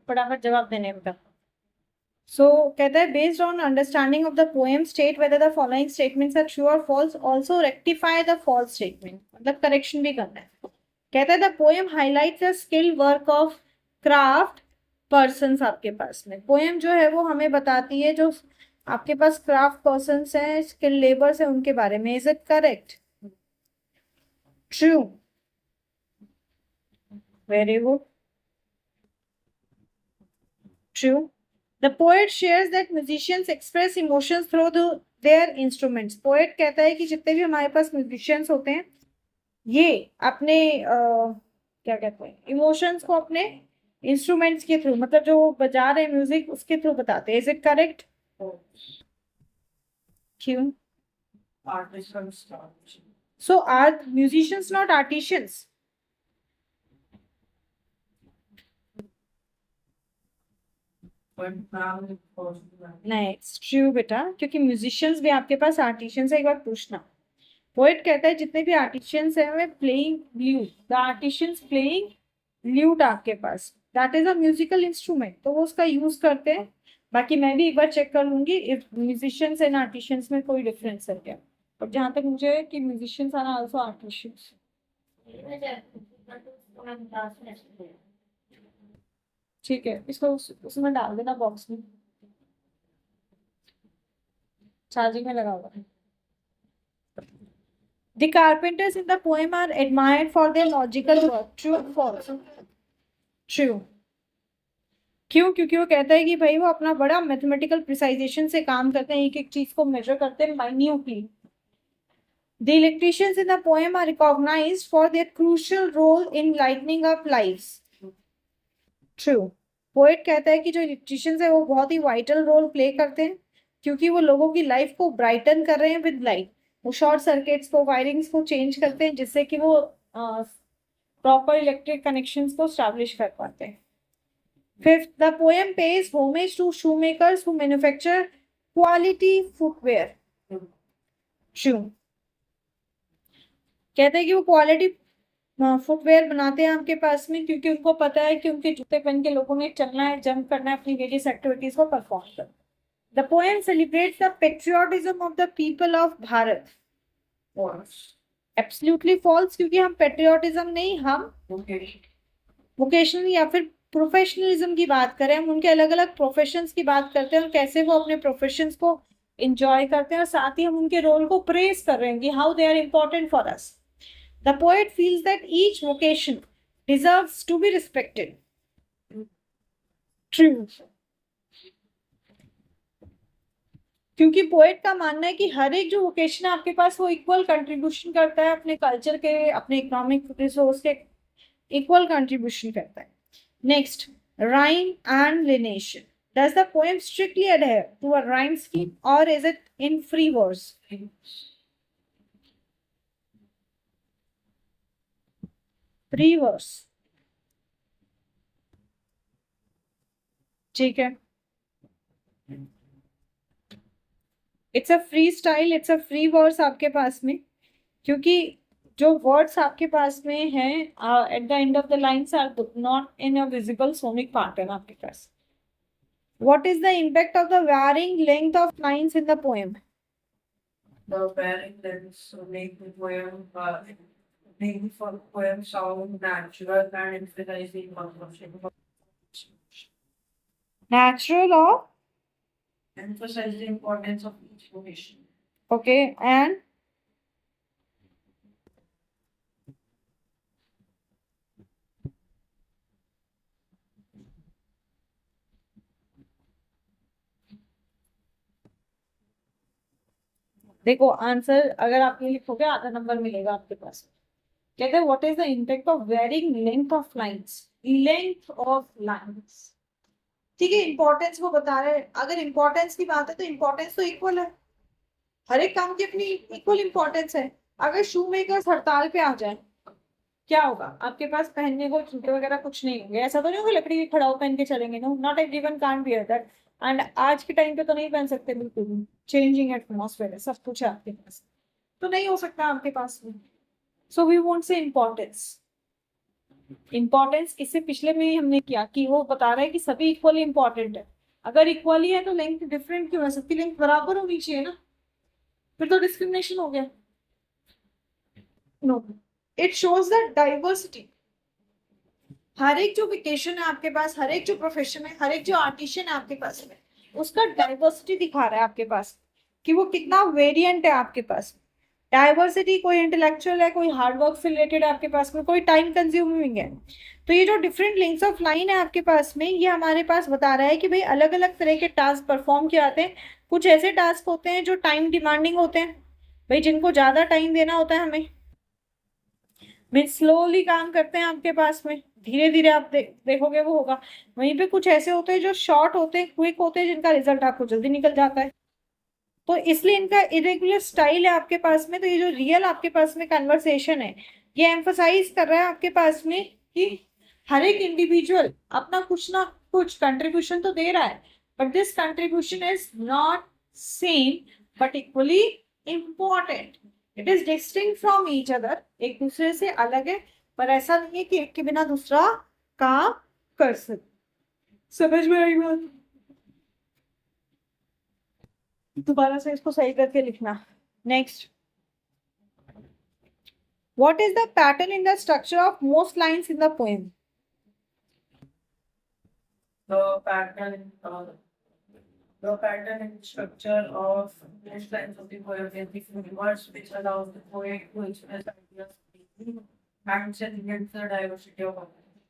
फटाफट जवाब देने में। सो कहता है based on understanding of the poem state whether the following statements are true or false, also rectify the false statement, मतलब करेक्शन भी करना है। कहता है the poem highlights the skill work of craft persons. आपके पास में पोएम जो है वो हमें बताती है जो आपके पास क्राफ्ट पर्सन्स हैं, स्किल लेबर्स हैं, उनके बारे में। Is it correct? True, very good, true. The poet shares that musicians express emotions through their instruments. Poet कहता है कि जितने भी हमारे पास musicians होते हैं ये अपने क्या कहते हैं इमोशंस को अपने इंस्ट्रूमेंट्स के थ्रू, मतलब जो बजा रहे हैं म्यूजिक उसके थ्रू बताते हैं। Is it correct? क्यों? सो आर म्यूजिशियंस नॉट आर्टिशियंस? नहीं, इट्स ट्रू बेटा, क्योंकि म्यूजिशियंस भी आपके पास आर्टिशियंस है। एक बार पूछना, पोएट कहता है जितने भी आर्टिशियंस हैं वे playing lute, the artisans playing lute आपके पास, that is a musical instrument, तो वो उसका यूज करते हैं। बाकी मैं भी एक बार चेक कर लूंगी इफ म्यूजिशियंस एंड आर्टिशियंस में कोई डिफरेंस है क्या। और जहां तक मुझे है कि म्यूजिशियंस आर आल्सो आर्टिशियंस। ठीक है, इसको उसमें डाल देना बॉक्स में, चार्जिंग में लगा हुआ है। The carpenters in the poem are admired for their logical work. True or false? True. क्यों? क्योंकि वो कहता है कि भाई वो अपना बड़ा मैथमेटिकल प्रिसाइजेशन से काम करते हैं, एक एक चीज को मेजर करते हैं minutely. The electricians in the poem are recognized for their crucial role in lightening up lives. True. Poet कहता है कि जो इलेक्ट्रिशियंस है वो बहुत ही वाइटल रोल प्ले करते हैं क्योंकि वो लोगों की लाइफ को ब्राइटन कर रहे हैं विद लाइट। वो शॉर्ट सर्किट्स को, वायरिंग्स को चेंज करते हैं जिससे कि वो प्रॉपर इलेक्ट्रिक कनेक्शंस को स्टैब्लिश कर पाते हैं। Fifth, the poem pays homage to shoe makers who manufacture quality footwear. True. कहते हैं कि वो क्वालिटी फुटवेयर बनाते हैं आपके पास में क्योंकि उनको पता है कि उनके जूते पहन के लोगों ने चलना है, जंप करना है, अपनी वेरियस एक्टिविटीज को परफॉर्म करना। The poem celebrates the patriotism of the people of Bharat. Absolutely false, क्योंकि हम पेट्रियोटिज्म नहीं, हम वोकेशनल या फिर प्रोफेशनलिज्म की बात करें। हम उनके अलग अलग प्रोफेशंस की बात करते हैं और कैसे वो अपने प्रोफेशंस को इंजॉय करते हैं, और साथ ही हम उनके रोल को प्रेज कर रहे हैं कि how they are important for us. The poet feels that each vocation deserves to be respected. True. क्योंकि पोएट का मानना है कि हर एक जो वोकेशन है आपके पास वो इक्वल कंट्रीब्यूशन करता है अपने कल्चर के, अपने इकोनॉमिक रिसोर्स के इक्वल कंट्रीब्यूशन करता है। Next, rhyme and lineation. Does the poem strictly adhere to a rhyme scheme or is it in free verse? Free verse. ठीक है, it's a free style, it's a free words आपके पास में, क्योंकि जो words आपके पास में हैं at the end of the lines are not in a visible sonic pattern आपके पास। What is the impact of the varying length of lines in the poem? The varying lengths make the poem sound natural and emphasizing consumption. Natural or? Emphasize the importance of each vocation. Okay, and देखो answer अगर आप ये लिखोगे आधा number मिलेगा आपके पास। कहते हैं what is the impact of varying length of lines? Length of lines, ठीक है, इंपॉर्टेंस को बता रहे हैं। अगर इंपॉर्टेंस की बात है तो इंपॉर्टेंस तो इक्वल है, हर एक काम की अपनी इक्वल इंपॉर्टेंस है। अगर शू मेकर्स हड़ताल पे आ जाए क्या होगा? आपके पास पहनने को जूते वगैरह कुछ नहीं होंगे। ऐसा तो नहीं होगा लकड़ी के खड़ाऊ पहन के चलेंगे, no, not everyone can't wear that. And आज के टाइम पे तो नहीं पहन सकते, बिल्कुल चेंजिंग एटमॉस्फेयर है, सब कुछ है आपके पास, तो नहीं हो सकता आपके पास में। So we won't say importance. Importance इससे पिछले में ही हमने किया कि वो बता रहा है कि सभी इक्वली इंपॉर्टेंट है। अगर इक्वली है तो लेंथ डिफरेंट क्यों है, सबकी लेंथ बराबर होनी चाहिए ना, फिर तो डिस्क्रिमिनेशन हो गया। No, it shows the diversity. हर एक जो वेकेशन है आपके पास, हर एक जो प्रोफेशन है, हर एक जो आर्टिशियन है आपके पास में, उसका डाइवर्सिटी दिखा रहा है आपके पास कि वो कितना वेरिएंट है आपके पास। डाइवर्सिटी, कोई इंटेलेक्चुअल है, कोई हार्ड वर्क से रिलेटेड है आपके पास में, कोई टाइम कंज्यूमिंग है। तो ये जो डिफरेंट लेंथ्स ऑफ लाइन है आपके पास में, ये हमारे पास बता रहा है कि भाई अलग अलग तरह के टास्क परफॉर्म किए जाते हैं। कुछ ऐसे टास्क होते हैं जो टाइम डिमांडिंग होते हैं, भाई जिनको ज्यादा टाइम देना होता है हमें, मीन स्लोली काम करते हैं आपके पास में, धीरे धीरे आप देखोगे वो होगा। वहीं पे कुछ ऐसे होते हैं जो शॉर्ट होते हैं, क्विक होते हैं, जिनका रिजल्ट आपको जल्दी निकल जाता है। तो इसलिए इनका इरेगुलर स्टाइल है आपके पास में। तो ये जो रियल आपके पास में कन्वर्सेशन है, ये एम्फोसाइज कर रहा है आपके पास में कि हर एक इंडिविजुअल अपना कुछ ना कुछ कंट्रीब्यूशन तो दे रहा है, but this contribution is not same but equally important. It is distinct from each other, एक दूसरे से अलग है, पर ऐसा नहीं है कि एक के बिना दूसरा काम कर सकते। समझ में आई बात? दोबारा से इसको सही करके लिखना। Next, what is the pattern in the structure of most lines in the poem? The pattern, the pattern and structure of most lines of the poem is the words which allows the poet to express ideas freely and celebrate the diversity of ideas.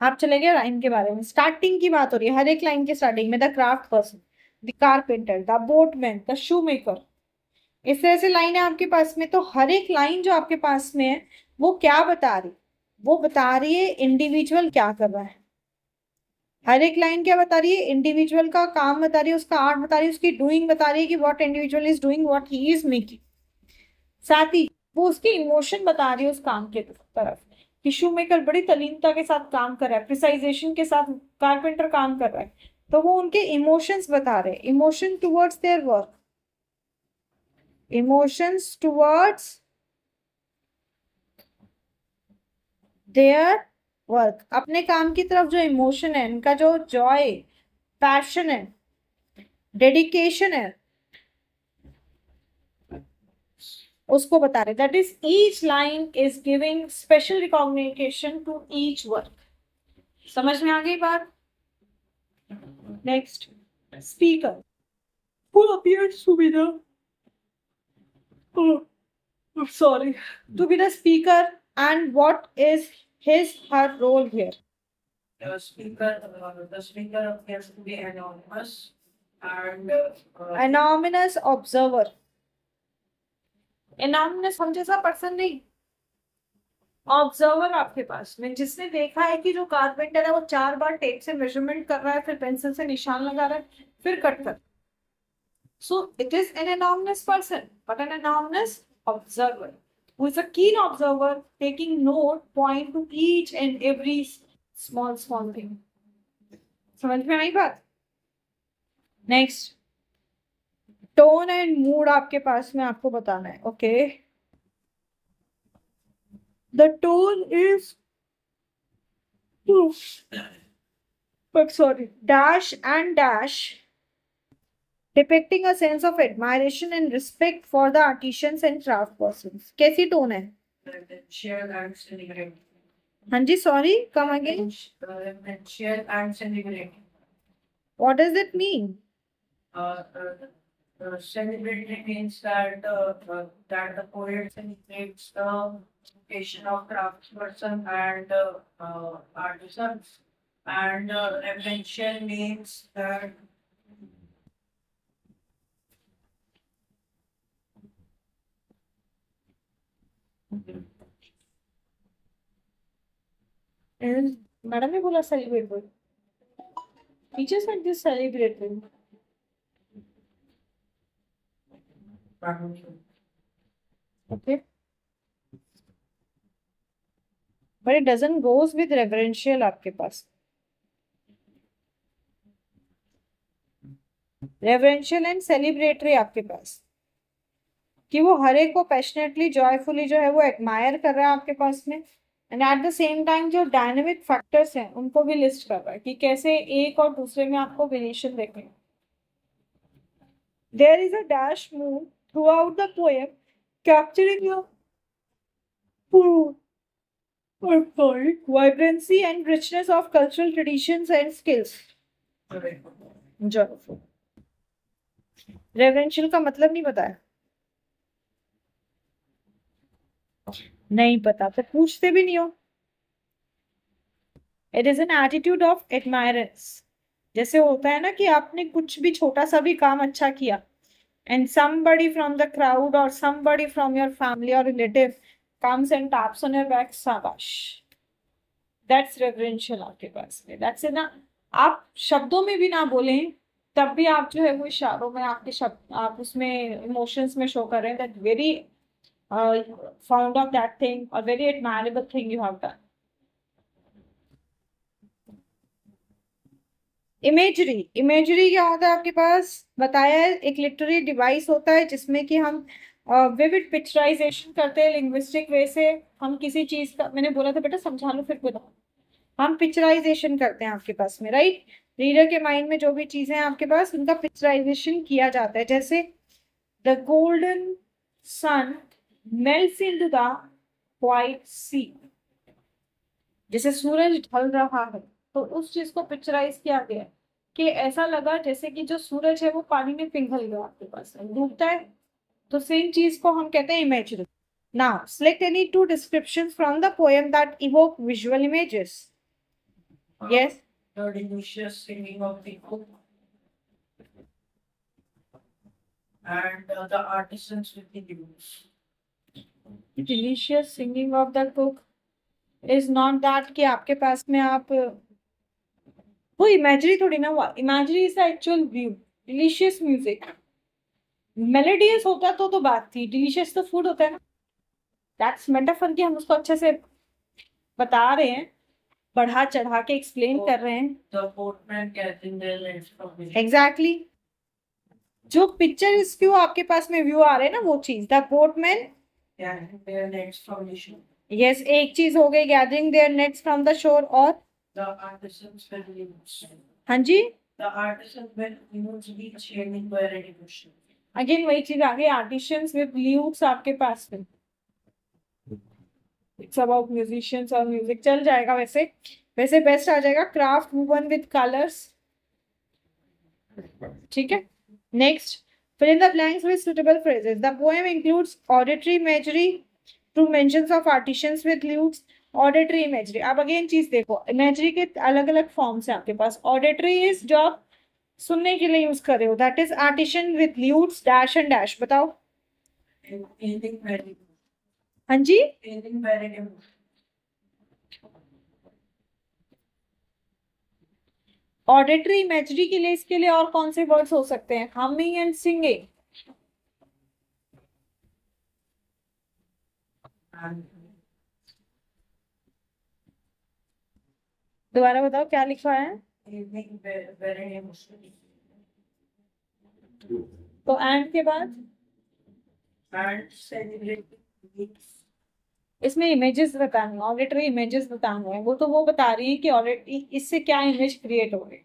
आप चले गए line के बारे में, starting की बात हो रही है। हर एक लाइन के स्टार्टिंग में the craft person, the carpenter, the boatman, the shoe maker, इस तरह से लाइन है आपके पास में। तो हर एक लाइन जो आपके पास में है वो क्या बता रही, वो बता रही है इंडिविजुअल क्या कर रहा है। हर एक लाइन क्या बता रही है, इंडिविजुअल का काम बता रही है, उसका आर्ट बता रही है, उसकी डूइंग बता रही है कि what individual is doing, what he is making. साथ ही वो उसके इमोशन बता रही है उस काम के तरफ कि शू मेकर बड़ी तल्लीनता के साथ काम कर रहा है, प्रिसाइजेशन के साथ कारपेंटर काम कर रहा है। तो वो उनके इमोशंस बता रहे हैं, emotion towards their work, emotions towards their work, अपने काम की तरफ जो इमोशन है, इनका जो जॉय, पैशन है, डेडिकेशन है, उसको बता रहे। That is each line is giving special recognition to each work. समझ में आ गई बात? Next, speaker who appears to be the sorry, to be the speaker, and what is her role here? The speaker appears to be anonymous and Anonymous observer, anonymous हम जैसा person नहीं, observer आपके पास में, जिसने देखा है कि जो कारपेंटर है वो 4 बार टेप से मेजरमेंट कर रहा है, फिर पेंसिल से निशान लगा रहा है, फिर कट कर। So it is an anonymous person, but an anonymous observer who is a keen observer, taking note, point to each and every small thing. समझ में आई बात? नेक्स्ट, टोन एंड मूड आपके पास में आपको बताना है। Okay, the tone is sorry, dash and dash, depicting a sense of admiration and respect for the artisans and craft persons. कैसी टोन है? reverential and celebrating. हाँ जी, sorry, come again. Reverential and celebrating. What does it mean? Celebrating means that that the poet celebrates the vocation of craftsperson and artisans, and reverential means that madam ने बोला celebrate बोल, teacher said this celebrate. Okay, but it doesn't goes with reverential आपके पास। Reverential and celebratory आपके पास, कि वो हर एक को passionately, joyfully जो है वो एडमायर कर रहा है आपके पास में, and at the same time जो डायनेमिक फैक्टर्स हैं उनको भी लिस्ट कर रहा है कि कैसे एक और दूसरे में आपको वेरिएशन देखें. There is a dash mood throughout the poem, capturing your vibrancy and richness of cultural traditions and skills. Joyful. Reverential का मतलब नहीं बताया. नहीं पता तो पूछते भी नहीं हो. It is an attitude of admirance. जैसे होता है ना कि आपने कुछ भी छोटा सा भी काम अच्छा किया and somebody from the crowd or somebody from your family or relative comes and taps on your back, शाबाश. That's reverential आपके पास में. That's it ना. आप शब्दों में भी ना बोलें तब भी आप जो है वो इशारों में आपके शब्द आप उसमें इमोशंस में शो कर रहे हैं. That very fond of that thing or very admirable thing you have done. Imagery क्या होता है आपके पास बताया है. एक लिटरेरी डिवाइस होता है जिसमें कि हम विविड पिक्चराइजेशन करते हैं लिंग्विस्टिक वे से. हम किसी चीज का मैंने बोला था बेटा समझा लो फिर बताओ. हम पिक्चराइजेशन करते हैं आपके पास में राइट. रीडर के माइंड में जो भी चीजें हैं आपके पास उनका पिक्चराइजेशन किया जाता है. जैसे the golden sun melts into the white sea. जैसे सूरज ढल रहा है तो उस चीज को पिक्चराइज किया गया है कि ऐसा लगा जैसे कि जो सूरज है वो पानी में पिघल गया आपके पास डूबता है. तो सेम चीज को हम कहते हैं imagery. Now select any two descriptions from the poem that evoke visual images. Yes. The delicious singing of the cook and the artisans with the lutes. Delicious singing of the cook is not that कि आपके पास में आप वो imagery थोड़ी ना हुआ. Imagery is the actual view. Delicious music melodious होता तो बात थी. डिलीशियस तो फूड होता है ना. दैट्स मेटाफर कि हम उसको अच्छे से बता रहे हैं बढ़ा चढ़ा के एक्सप्लेन कर रहे हैं. The boatman catching their nets from the ship. Exactly जो पिक्चर इस व्यू आपके पास में व्यू आ रहे हैं ना वो चीज. The boatman Gathering their nets from the ship. Yes एक चीज हो गई gathering their nets from the shore. और The artisans with lutes. हाँ जी The artisans with lutes each shading by ready motion. Again वही चीज आ गई. आर्टिशियंस विद ल्यूट्स आपके पास में. इट्स अबाउट म्यूजिशियंस और म्यूजिक चल जाएगा. वैसे बेस्ट आ जाएगा क्राफ्ट वुवन विद कलर्स. ठीक है. Next fill in the blanks with suitable phrases. The poem includes auditory imagery through mentions of artisans with lutes. Auditory imagery. अब अगेन चीज देखो इमेजरी के अलग अलग फॉर्म्स हैं आपके पास. ऑडिटरी इज जो आप सुनने के लिए यूज कर रहे हो. That is artisan with lutes dash and dash. बताओ. Painting by ready. हाँ जी Painting by ready. Auditory imagery के लिए इसके लिए और कौन से वर्ड्स हो सकते हैं. Humming and singing. दोबारा बताओ क्या लिखा है. Painting by ready motion. तो एंड के बाद And celebrating. इसमें इमेजेस बताने ऑडिटरी इमेजेस बताने हैं. वो तो वो बता रही है कि ऑडिटरी इससे क्या इमेज क्रिएट हो रही है.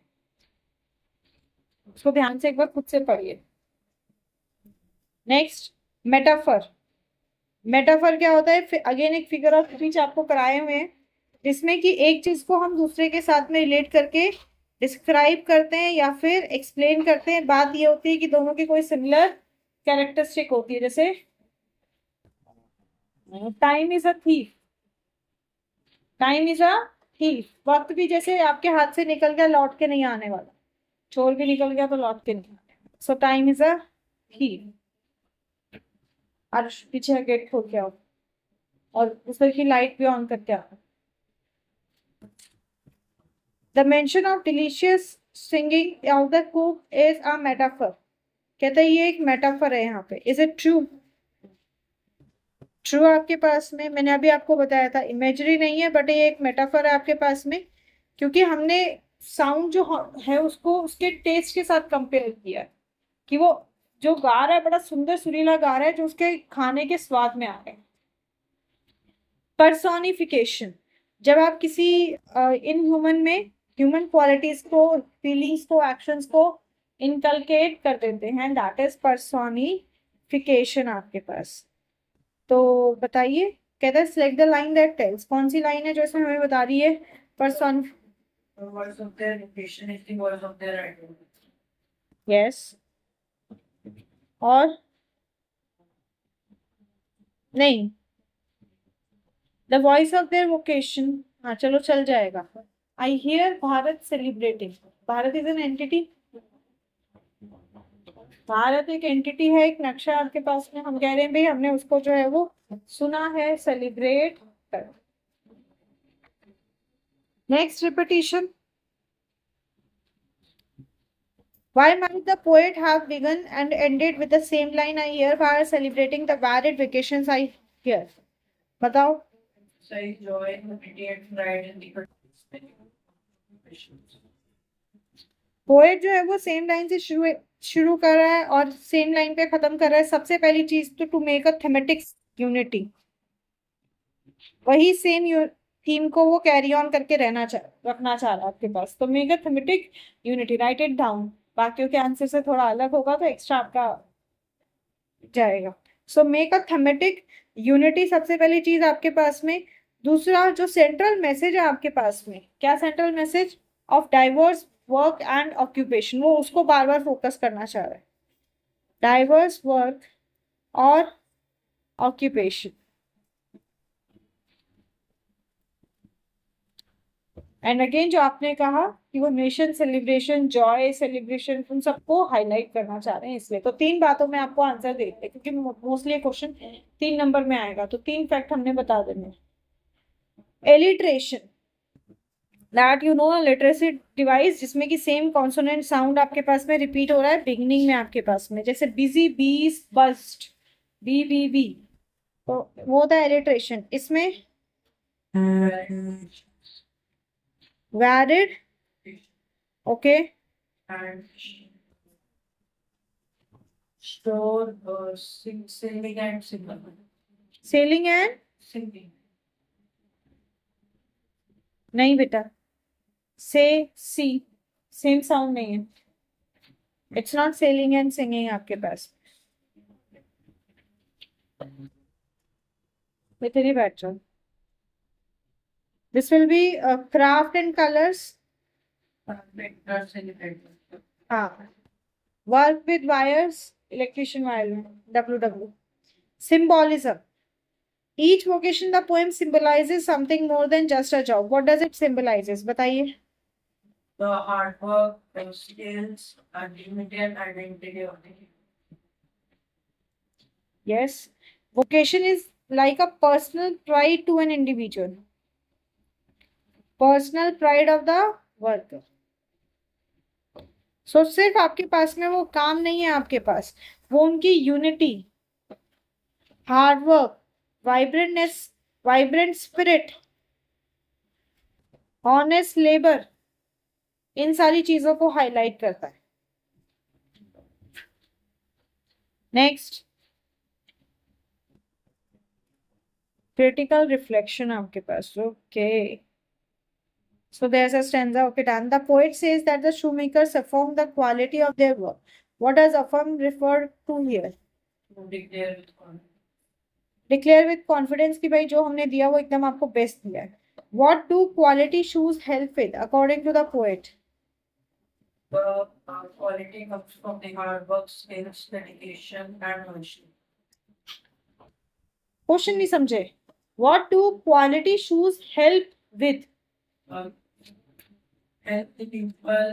उसको ध्यान से एक बार खुद से पढ़िए. Next metaphor. मेटाफर क्या होता है. अगेन एक फिगर ऑफ स्पीच आपको कराए हुए हैं जिसमें कि एक चीज को हम दूसरे के साथ में रिलेट करके डिस्क्राइब करते हैं या फिर एक्सप्लेन करते हैं. बात ये होती है कि दोनों की कोई सिमिलर कैरेक्टरिस्टिक होती है. जैसे time is a thief. Time is a thief. वक्त भी जैसे आपके हाथ से निकल गया लौट के नहीं आने वाला. चोर भी निकल गया तो लौट के नहीं आने. सो टाइम इज अ थीफ. और पीछे गेट खोल के आओ और ऊपर की लाइट भी ऑन करके आओ. The mention of delicious singing of the cook is a metaphor. कहते हैं ये एक मेटाफर है यहाँ पे. Is it true. ट्रू आपके पास में मैंने अभी आपको बताया था इमेजरी नहीं है बट ये एक मेटाफर है आपके पास में क्योंकि हमने साउंड जो है उसको उसके टेस्ट के साथ कंपेयर किया है कि वो जो गा रहा है बड़ा सुंदर सुरीला गा रहा है जो उसके खाने के स्वाद में आ रहा है. पर्सोनिफिकेशन, जब आप किसी इन ह्यूमन में ह्यूमन क्वालिटीज को, फीलिंग्स को, एक्शंस को इनकलकेट कर देते हैं, दैट इज पर्सोनिफिकेशन आपके पास। तो बताइए, कहता है select the line that tells, कौन सी लाइन है जो इसमें हमें बता रही है person. The voice of their location is the voice of their identity. Yes, और नहीं, the voice of their vocation, हाँ चलो चल जाएगा। I hear Bharat celebrating, Bharat is an entity, Bharat एक एंटिटी है, एक नक्शा आपके पास में, हम कह रहे हैं भाई हमने उसको जो है वो सुना है, सेलिब्रेट कर। Next repetition, why might the poet have begun and ended with the same line, I hear while celebrating the varied vacations I hear, बताओ। Say joy, immediate pride in the patience. Poet जो है वो same line से शुरू कर रहा है और सेम लाइन पे खत्म कर रहा है। सबसे पहली चीज तो to make a thematic unity, वही सेम थीम को वो कैरी ऑन करके रखना चाह रहा है आपके पास। तो make a thematic unity, right it down, बाकियों के आंसर से थोड़ा अलग होगा तो एक्स्ट्रा आपका जाएगा। So make a thematic unity, सबसे पहली चीज आपके पास में। दूसरा जो सेंट्रल मैसेज है आपके पास में, क्या central message, of diverse work and occupation, वो उसको बार बार फोकस करना चाह रहा है, डाइवर्स वर्क और ऑक्यूपेशन। एंड अगेन जो आपने कहा कि वो नेशन सेलिब्रेशन, जॉय सेलिब्रेशन, उन सबको हाईलाइट करना चाह रहे हैं, इसलिए तो 3 बातों में आपको आंसर देते हैं, क्योंकि मोस्टली क्वेश्चन 3 नंबर में आएगा, तो 3 फैक्ट हमने बता देने। Alliteration, that you know literacy device जिसमें कि सेम कॉन्सोनेंट साउंड आपके पास में रिपीट हो रहा है बिगनिंग में आपके पास में, जैसे बिजी, बीस, बस्ट, बी, तो वो होता है एलिट्रेशन। इसमें varied, okay, And store singing and singing. Selling and, Singing. नहीं बेटा, से सी सेम साउंड नहीं है, it's not selling and singing आपके पास। इतनी बैठ जाओ। This will be craft and colours, Painter celebrating. हाँ, work with wires, electrician wire में, WW। Symbolism, each vocation the poem symbolizes something more than just a job. What does it symbolizes, बताइए। The hard work, the skills, and dignity and identity of the Yes, vocation is like a personal pride to an individual, personal pride of the worker। So सिर्फ आपके पास में वो काम नहीं है आपके पास, वो उनकी unity, hard work, vibrantness, vibrant spirit, honest labour, इन सारी चीजों को हाईलाइट करता है। नेक्स्ट, क्रिटिकल रिफ्लेक्शन आपके पास, okay. So there's a stanza, okay, done. The poet says that the shoemakers affirm the quality of their work. What does affirm refer to here? declare with confidence. Declare with confidence कि भाई जो हमने दिया वो एकदम आपको best दिया है। What do quality shoes help with, according to the poet? The quality comes from the hard work, skills, dedication, and honesty. Question नहीं समझे। What do quality shoes help with? Help the people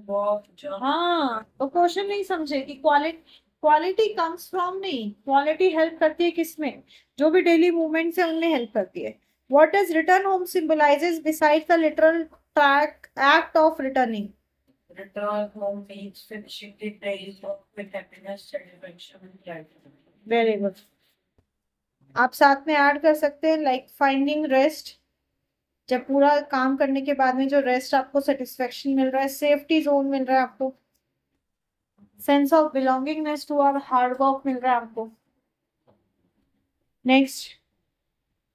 walk, jump. हाँ, तो question नहीं समझे कि quality comes from, नहीं, quality help करती है किसमें, जो भी डेली मूवमेंट्स है उनमें हेल्प करती है। What does return home symbolizes besides the literal act of returning? Return home means finishing the day's work with happiness, satisfaction, and gratitude. Very good, आप साथ में ऐड कर सकते हैं लाइक फाइंडिंग रेस्ट, जब पूरा काम करने के बाद में जो रेस्ट आपको सेटिस्फेक्शन मिल रहा है, सेफ्टी जोन मिल रहा है आपको, sense of belongingness to our hard work मिल रहा है आपको। Next,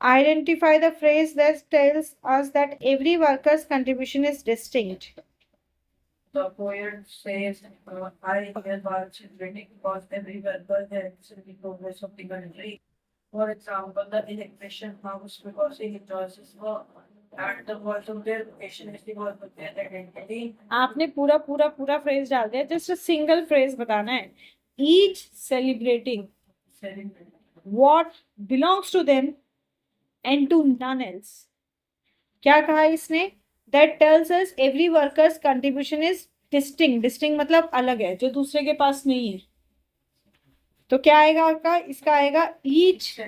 Identify the phrase that tells us that every worker's contribution is distinct. The poet says, I hereby celebrating because every worker helps in the progress of the country. For example, the electrician comes because he enjoys his work, and the worth of their vocation is the worth of their identity. आपने पूरा पूरा पूरा phrase डाल दिया, just a single phrase बताना है. Each celebrating what belongs to them and to none else. क्या कहा इसने? That tells us every worker's contribution is distinct. Distinct मतलब अलग है, जो दूसरे के पास नहीं है. तो क्या आएगा आपका? इसका आएगा each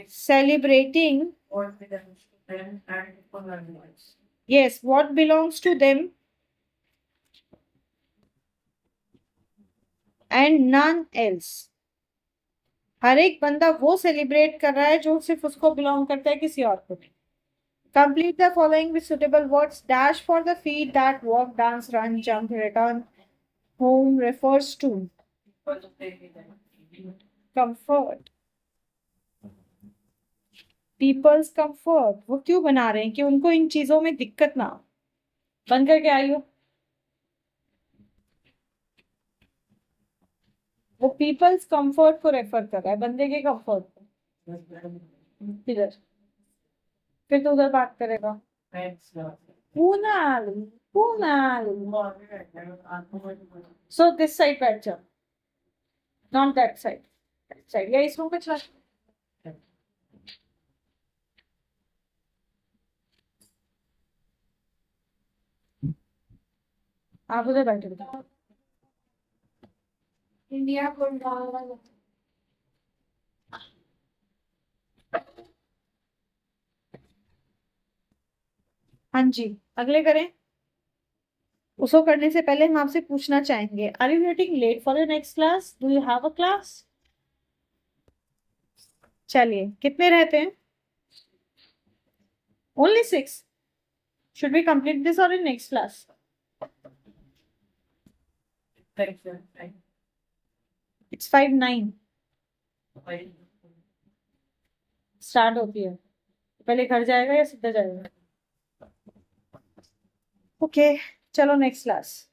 celebrating What belongs to them and for none else. yes, what belongs to them and none else. हर एक बंदा वो सेलिब्रेट कर रहा है जो सिर्फ उसको बिलोंग करता है, किसी और को नहीं. Complete the following with suitable words. Dash for the feet that walk, dance, run, jump, return home refers to Because of their identity. comfort. People's comfort. वो क्यों बना रहे हैं? कि उनको इन चीजों में दिक्कत ना हो. बंद करके आई हो. वो पीपल्स कंफर्ट को रेफर कर रहा है, बंदे के कंफर्ट को. इधर फिर तो उधर बात करेगा. Thanks, पूनाल पूनाल. So this side बैठ जाओ, not that side. That side या इस रूम में चला. आप उधर बैठे हो. इंडिया को हाँ जी, अगले करें. उसको करने से पहले हम आपसे पूछना चाहेंगे, are you getting late for your next class? Do you have a class? चलिए, कितने रहते हैं? Only 6. Should we complete this or in next class? Thanks, it's 5:09 start होती है. पहले घर जाएगा या सीधा जाएगा? ओके, चलो नेक्स्ट क्लास.